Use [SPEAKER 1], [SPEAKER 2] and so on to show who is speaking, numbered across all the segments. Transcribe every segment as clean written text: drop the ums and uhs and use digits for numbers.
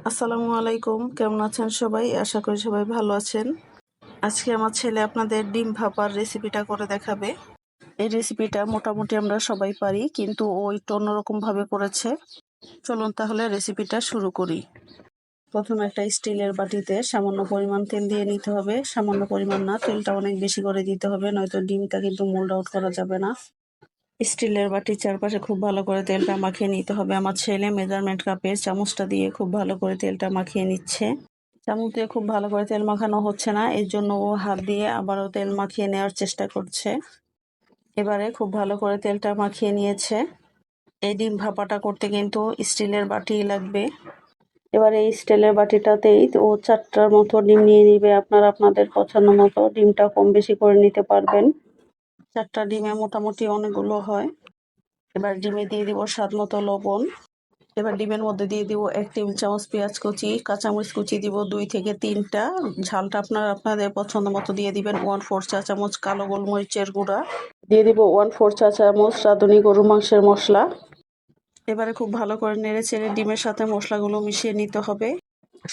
[SPEAKER 1] আসসালামু আলাইকুম, কেমন আছেন সবাই? আশা করি সবাই ভালো আছেন। আজকে আমার ছেলে আপনাদের ডিম ভাপার রেসিপিটা করে দেখাবে। এই রেসিপিটা মোটামুটি আমরা সবাই পারি, কিন্তু ও একটু অন্যরকম ভাবে করেছে। চলুন তাহলে রেসিপিটা শুরু করি। প্রথমে একটা স্টিলের বাটিতে সামান্য পরিমাণ তেল দিয়ে নিতে হবে। সামান্য পরিমাণ না, তেলটা অনেক বেশি করে দিতে হবে, নয়তো ডিমটা কিন্তু মোল্ড আউট করা যাবে না। স্টিলের বাটির চারপাশে খুব ভালো করে তেলটা মাখিয়ে নিতে হবে। আমার ছেলে মেজারমেন্ট কাপের চামচটা দিয়ে খুব ভালো করে তেলটা মাখিয়ে নিচ্ছে। চামচ দিয়ে খুব ভালো করে তেল মাখানো হচ্ছে না, এর জন্য ও হাত দিয়ে আবারও তেল মাখিয়ে নেওয়ার চেষ্টা করছে। এবারে খুব ভালো করে তেলটা মাখিয়ে নিয়েছে। এই ডিম ভাপাটা করতে কিন্তু স্টিলের বাটি লাগবে। এবারে এই স্টিলের বাটিটাতেই ও 4টার মতো ডিম নিয়ে নিবে। আপনারা আপনাদের পছন্দ মতো ডিমটা কম বেশি করে নিতে পারবেন। 4টা ডিমে মোটামুটি অনেকগুলো হয়। এবার ডিমে দিয়ে দিব স্বাদ মতো লবণ। এবার ডিমের মধ্যে দিয়ে দিব 1 টেবিল চামচ পেঁয়াজ কুচি, কাঁচামরিচ কুচি দিব 2 থেকে 3টা। ঝালটা আপনাদের পছন্দ মতো দিয়ে দিবেন। 1/4 চা চামচ কালো গোলমরিচের গুঁড়া দিয়ে দিব। 1/4 চা চামচ রাঁধুনি গরুর মাংসের মশলা। এবারে খুব ভালো করে নেড়ে চেড়ে ডিমের সাথে মশলাগুলো মিশিয়ে নিতে হবে।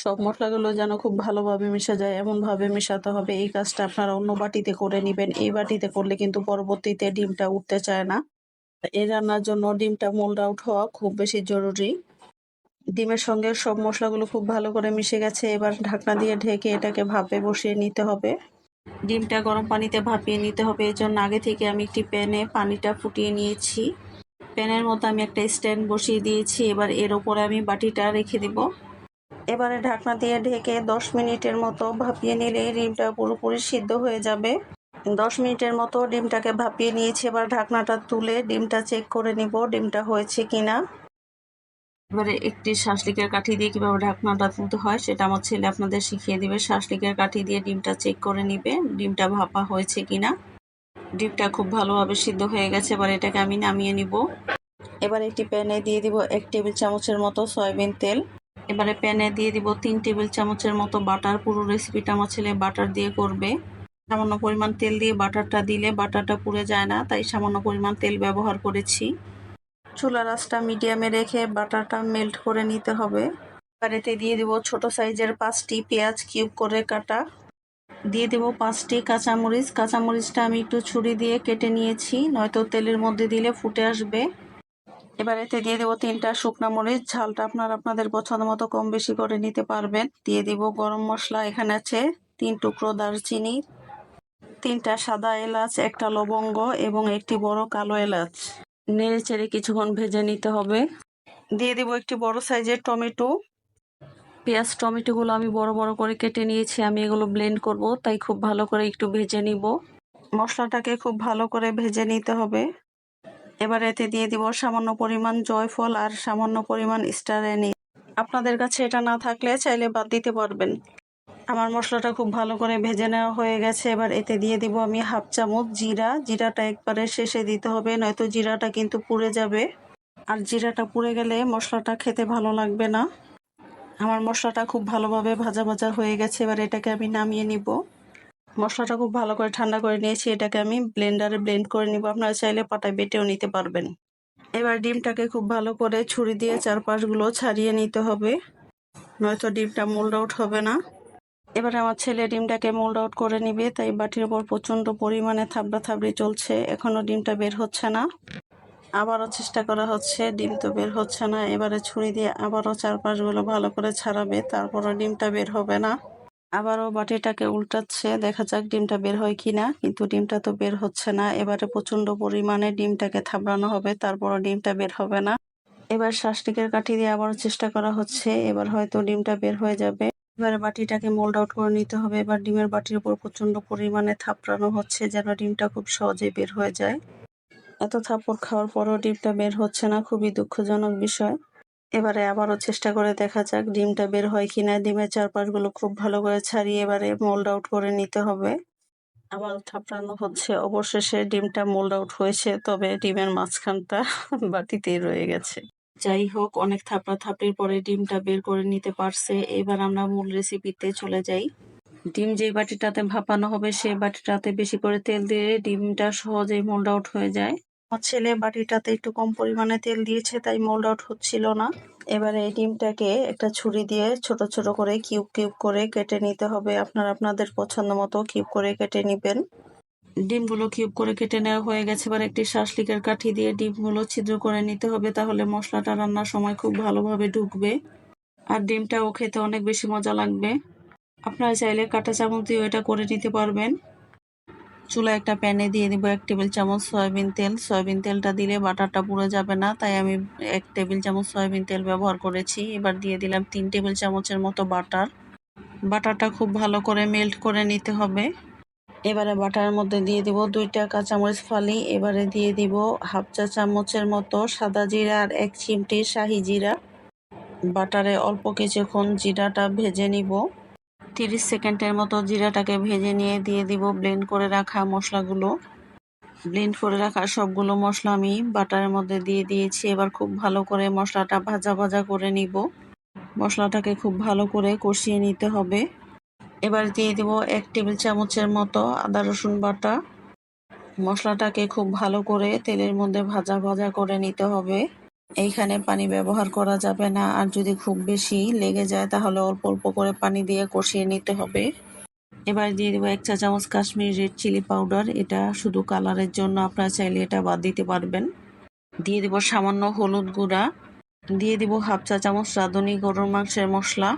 [SPEAKER 1] সব মশলাগুলো যেন খুব ভালোভাবে মিশে যায় এমন ভাবে মেশাতে হবে। এই কাজটা আপনারা অন্য বাটিতে করে নেবেন। এই বাটিতে করলে কিন্তু পরবর্তীতে ডিমটা উঠতে চায় না। এই রান্নার জন্য ডিমটা মোল্ড আউট হওয়া খুব বেশি জরুরি। ডিমের সঙ্গে সব মশলাগুলো খুব ভালো করে মিশে গেছে। এবার ঢাকনা দিয়ে ঢেকে এটাকে ভাপে বসিয়ে নিতে হবে। ডিমটা গরম পানিতে ভাপিয়ে নিতে হবে, এই জন্য আগে থেকে আমি একটি প্যানে পানিটা ফুটিয়ে নিয়েছি। প্যানের মধ্যে আমি একটা স্ট্যান্ড বসিয়ে দিয়েছি। এবার এর উপরে আমি বাটিটা রেখে দিব। এবারে ঢাকনা দিয়ে ঢেকে 10 মিনিটের মতো ভাপিয়ে নিলে ডিমটা পুরোপুরি সিদ্ধ হয়ে যাবে। 10 মিনিটের মতো ডিমটাকে ভাপিয়ে নিয়েছি। এবার ঢাকনাটা তুলে ডিমটা চেক করে নিব ডিমটা হয়েছে কিনা। এবারে একটি শাঁসলিকের কাঠি দিয়ে কিভাবে ঢাকনাটা তুলতে হয় সেটা আমার ছেলে আপনাদের শিখিয়ে দিবে। শাঁসলিকের কাঠি দিয়ে ডিমটা চেক করে নিবে ডিমটা ভাপা হয়েছে কিনা। ডিমটা খুব ভালোভাবে সিদ্ধ হয়ে গেছে। এবার এটাকে আমি নামিয়ে নিব। এবার একটি প্যানে দিয়ে দিব 1 টেবিল চামচের মতো সয়াবিন তেল। এবারে প্যানে দিয়ে দিব 3 টেবিল চামচের মতো বাটার। পুরো রেসিপিটা আমার ছেলে বাটার দিয়ে করবে। সামান্য পরিমাণ তেল দিয়ে বাটারটা দিলে বাটারটা পুড়ে যায় না, তাই সামান্য পরিমাণ তেল ব্যবহার করেছি। চুলার আঁচটা মিডিয়ামে রেখে বাটারটা মেল্ট করে নিতে হবে। এবার এতে দিয়ে দিব ছোট সাইজের 5টি পেঁয়াজ কিউব করে কাটা। দিয়ে দেব 5টি কাঁচামরিচ। কাঁচামরিচটা আমি একটু ছুরি দিয়ে কেটে নিয়েছি, নয়তো তেলের মধ্যে দিলে ফুটে আসবে। এবার এতে দিয়ে দেবো 3টা শুকনা মরিচ। ঝালটা আপনারা আপনাদের পছন্দ মতো কম বেশি করে নিতে পারবেন। দিয়ে দিব গরম মশলা। এখানে আছে 3 টুকরো দারচিনি, 3টা সাদা এলাচ, 1টা লবঙ্গ এবং 1টি বড় কালো এলাচ। নেড়ে চেড়ে কিছুক্ষণ ভেজে নিতে হবে। দিয়ে দিব একটি বড় সাইজের টমেটো। পেঁয়াজ টমেটোগুলো আমি বড় বড় করে কেটে নিয়েছি। আমি এগুলো ব্লেন্ড করব, তাই খুব ভালো করে একটু ভেজে নিব। মশলাটাকে খুব ভালো করে ভেজে নিতে হবে। এবার এতে দিয়ে দিব সামান্য পরিমাণ জয়ফল আর সামান্য পরিমাণ স্টার অ্যানিস। আপনাদের কাছে এটা না থাকলে চাইলে বাদ দিতে পারবেন। আমার মশলাটা খুব ভালো করে ভেজে নেওয়া হয়ে গেছে। এবার এতে দিয়ে দিব আমি 1/2 চামচ জিরা। জিরাটা একবারে শেষে দিতে হবে, নয়তো জিরাটা কিন্তু পুড়ে যাবে, আর জিরাটা পুড়ে গেলে মশলাটা খেতে ভালো লাগবে না। আমার মশলাটা খুব ভালোভাবে ভাজা ভাজা হয়ে গেছে। এবার এটাকে আমি নামিয়ে নিব। মশলাটা খুব ভালো করে ঠান্ডা করে নিয়েছি, এটাকে আমি ব্লেন্ডারে ব্লেন্ড করে নিব। আপনারা চাইলে পাটায় বেটেও নিতে পারবেন। এবার ডিমটাকে খুব ভালো করে ছুরি দিয়ে চারপাশগুলো ছাড়িয়ে নিতে হবে, নয়তো ডিমটা মোল্ড আউট হবে না। এবার আমার ছেলে ডিমটাকে মোল্ড আউট করে নিবে, তাই বাটির উপর প্রচন্ড পরিমাণে থাবড়া থাবড়ি চলছে। এখনো ডিমটা বের হচ্ছে না। আবারও চেষ্টা করা হচ্ছে, ডিম তো বের হচ্ছে না। এবারে ছুরি দিয়ে আবারও চারপাশগুলো ভালো করে ছাড়াবে, তারপরও ডিমটা বের হবে না। আবারও বাটিটাকে উল্টাচ্ছে, দেখা যাক ডিমটা বের হয় কিনা, কিন্তু ডিমটা তো বের হচ্ছে না। এবারে প্রচন্ড পরিমাণে ডিমটাকে থাবড়ানো হবে, তারপরও ডিমটা বের হবে না। এবার শাঁসলিকের কাঠি দিয়ে আবারও চেষ্টা করা হচ্ছে, এবার হয়তো ডিমটা বের হয়ে যাবে। এবারে বাটিটাকে মোল্ড আউট করে নিতে হবে। এবার ডিমের বাটির উপর প্রচন্ড পরিমাণে থাপড়ানো হচ্ছে, যেন ডিমটা খুব সহজে বের হয়ে যায়। এত থাপড় খাওয়ার পরও ডিমটা বের হচ্ছে না, খুবই দুঃখজনক বিষয়। এবারে আবারও চেষ্টা করে দেখা যাক ডিমটা বের হয় কিনা। ডিমের চারপাশগুলো খুব ভালো করে ছাড়িয়ে এবারে মোল্ড আউট করে নিতে হবে। আবার থাপড়ানো হচ্ছে। অবশেষে ডিমটা মোল্ড আউট হয়েছে, তবে ডিমের মাঝখানটা বাটিতেই রয়ে গেছে। যাই হোক, অনেক থাপড়াথাপড়ির পরে ডিমটা বের করে নিতে পারছে। এবার আমরা মূল রেসিপিতে চলে যাই। ডিম যে বাটিটাতে ভাপানো হবে সেই বাটিটাতে বেশি করে তেল দিয়ে ডিমটা সহজেই মোল্ড আউট হয়ে যায়। আমার ছেলে বাটিটাতে একটু কম পরিমাণে তেল দিয়েছে, তাই মোল্ড আউট হচ্ছিল না। এবারে এই ডিমটাকে একটা ছুরি দিয়ে ছোট ছোট করে কিউব কিউব করে কেটে নিতে হবে। আপনারা আপনাদের পছন্দ মতো কিউব করে কেটে নিবেন। ডিমগুলো কিউব করে কেটে নেওয়া হয়ে গেছে। এবার একটি শাসলিকের কাঠি দিয়ে ডিমগুলো ছিদ্র করে নিতে হবে, তাহলে মশলাটা রান্নার সময় খুব ভালোভাবে ঢুকবে আর ডিমটাও খেতে অনেক বেশি মজা লাগবে। আপনারা চাইলে কাঁটা চামচ দিয়েও এটা করে নিতে পারবেন। চুলায় একটা প্যানে দিয়ে দিব 1 টেবিল চামচ সয়াবিন তেল। সয়াবিন তেলটা দিলে বাটারটা পুড়ে যাবে না, তাই আমি 1 টেবিল চামচ সয়াবিন তেল ব্যবহার করেছি। এবার দিয়ে দিলাম 3 টেবিল চামচের মতো বাটার। বাটারটা খুব ভালো করে মেল্ট করে নিতে হবে। এবারে বাটারের মধ্যে দিয়ে দিব 2টা কাঁচামরিচ ফালি। এবারে দিয়ে দিব হাফ চা চামচের মতো সাদা জিরা আর 1 চিমটি শাহি জিরা। বাটারে অল্প কিছুক্ষণ জিরাটা ভেজে নিব। 30 সেকেন্ডের মতো জিরাটাকে ভেজে নিয়ে দিয়ে দিব ব্লেন্ড করে রাখা মশলাগুলো। ব্লেন্ড করে রাখা সবগুলো মশলা আমি বাটারের মধ্যে দিয়ে দিয়েছি। এবার খুব ভালো করে মশলাটা ভাজা ভাজা করে নিব। মশলাটাকে খুব ভালো করে কষিয়ে নিতে হবে। এবার দিয়ে দিব 1 টেবিল চামচের মতো আদা রসুন বাটা। মশলাটাকে খুব ভালো করে তেলের মধ্যে ভাজা ভাজা করে নিতে হবে। এইখানে পানি ব্যবহার করা যাবে না, আর যদি খুব বেশি লেগে যায় তাহলে অল্প অল্প করে পানি দিয়ে কষিয়ে নিতে হবে। এবার দিয়ে দেবো 1 চা চামচ কাশ্মীরি রেড চিলি পাউডার। এটা শুধু কালারের জন্য, আপনারা চাইলে এটা বাদ দিতে পারবেন। দিয়ে দেবো সামান্য হলুদ গুঁড়া। দিয়ে দিব হাফ চা চামচ রাঁধুনি গরুর মাংসের মশলা।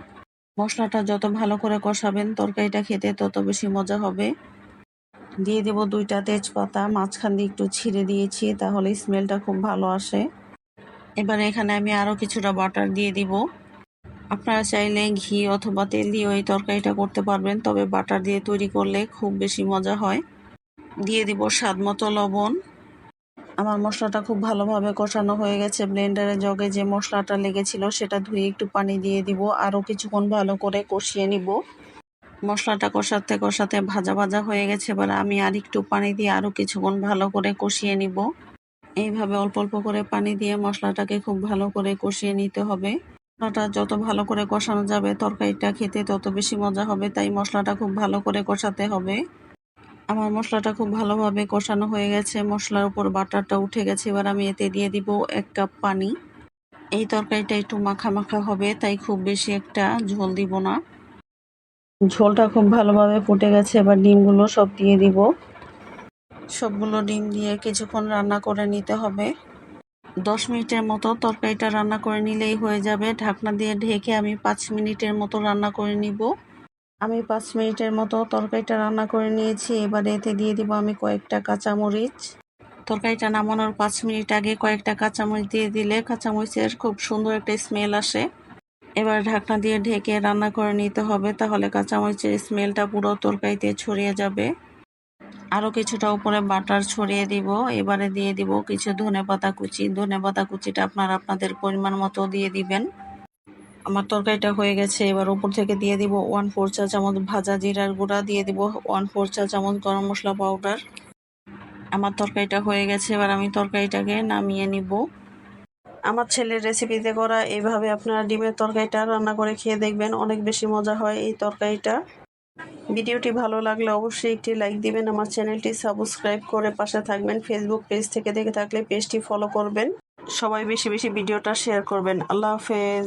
[SPEAKER 1] মশলাটা যত ভালো করে কষাবেন তরকারিটা খেতে তত বেশি মজা হবে। দিয়ে দেব 2টা তেজপাতা, মাঝখান দিয়ে একটু ছিঁড়ে দিয়েছি, তাহলে স্মেলটা খুব ভালো আসে। এবারে এখানে আমি আরও কিছুটা বাটার দিয়ে দিব। আপনারা চাইলে ঘি অথবা তেল দিয়েও এই তরকারিটা করতে পারবেন, তবে বাটার দিয়ে তৈরি করলে খুব বেশি মজা হয়। দিয়ে দিব স্বাদ মতো লবণ। আমার মশলাটা খুব ভালোভাবে কষানো হয়ে গেছে। ব্লেন্ডারের জগে যে মশলাটা লেগেছিল সেটা ধুয়ে একটু পানি দিয়ে দিব। আরও কিছুক্ষণ ভালো করে কষিয়ে নিব। মশলাটা কষাতে কষাতে ভাজা ভাজা হয়ে গেছে। এবার আমি আর একটু পানি দিয়ে আরও কিছুক্ষণ ভালো করে কষিয়ে নিব। এইভাবে অল্প অল্প করে পানি দিয়ে মশলাটাকে খুব ভালো করে কষিয়ে নিতে হবে। মশলাটা যত ভালো করে কষানো যাবে তরকারিটা খেতে তত বেশি মজা হবে, তাই মশলাটা খুব ভালো করে কষাতে হবে। আমার মশলাটা খুব ভালোভাবে কষানো হয়ে গেছে। মশলার উপর বাটারটা উঠে গেছে। এবার আমি এতে দিয়ে দিব 1 কাপ পানি। এই তরকারিটা একটু মাখা মাখা হবে, তাই খুব বেশি একটা ঝোল দিব না। ঝোলটা খুব ভালোভাবে ফুটে গেছে। এবার ডিমগুলো সব দিয়ে দিব। সবগুলো ডিম দিয়ে কিছুক্ষণ রান্না করে নিতে হবে। 10 মিনিটের মতো তরকারিটা রান্না করে নিলেই হয়ে যাবে। ঢাকনা দিয়ে ঢেকে আমি 5 মিনিটের মতো রান্না করে নিব। আমি 5 মিনিটের মতো তরকারিটা রান্না করে নিয়েছি। এবার এতে দিয়ে দিব আমি কয়েকটা কাঁচামরিচ। তরকারিটা নামানোর 5 মিনিট আগে কয়েকটা কাঁচামরিচ দিয়ে দিলে কাঁচামরিচের খুব সুন্দর একটা স্মেল আসে। এবার ঢাকনা দিয়ে ঢেকে রান্না করে নিতে হবে, তাহলে কাঁচামরিচের স্মেলটা পুরো তরকারিতে ছড়িয়ে যাবে। আরও কিছুটা উপরে বাটার ছড়িয়ে দিব। এবারে দিয়ে দিব কিছু ধনেপাতা কুচি। ধনেপাতা কুচিটা আপনারা আপনাদের পরিমাণ মতো দিয়ে দিবেন। আমার তরকারিটা হয়ে গেছে। এবার উপর থেকে দিয়ে দিব 1/4 চা চামচ ভাজা জিরার গুঁড়া, দিয়ে দিব 1/4 চা চামচ গরম মশলা পাউডার। আমার তরকারিটা হয়ে গেছে। এবার আমি তরকারিটাকে নামিয়ে নিব। আমার ছেলের রেসিপিতে করা এইভাবে আপনারা ডিমের তরকারিটা রান্না করে খেয়ে দেখবেন, অনেক বেশি মজা হয় এই তরকারিটা। ভিডিওটি ভালো লাগলে অবশ্যই একটি লাইক দিবেন। আমার চ্যানেলটি সাবস্ক্রাইব করে পাশে থাকবেন। ফেসবুক পেজ থেকে দেখে থাকলে পেজটি ফলো করবেন। সবাই বেশি বেশি ভিডিওটা শেয়ার করবেন। আল্লাহ হাফেজ।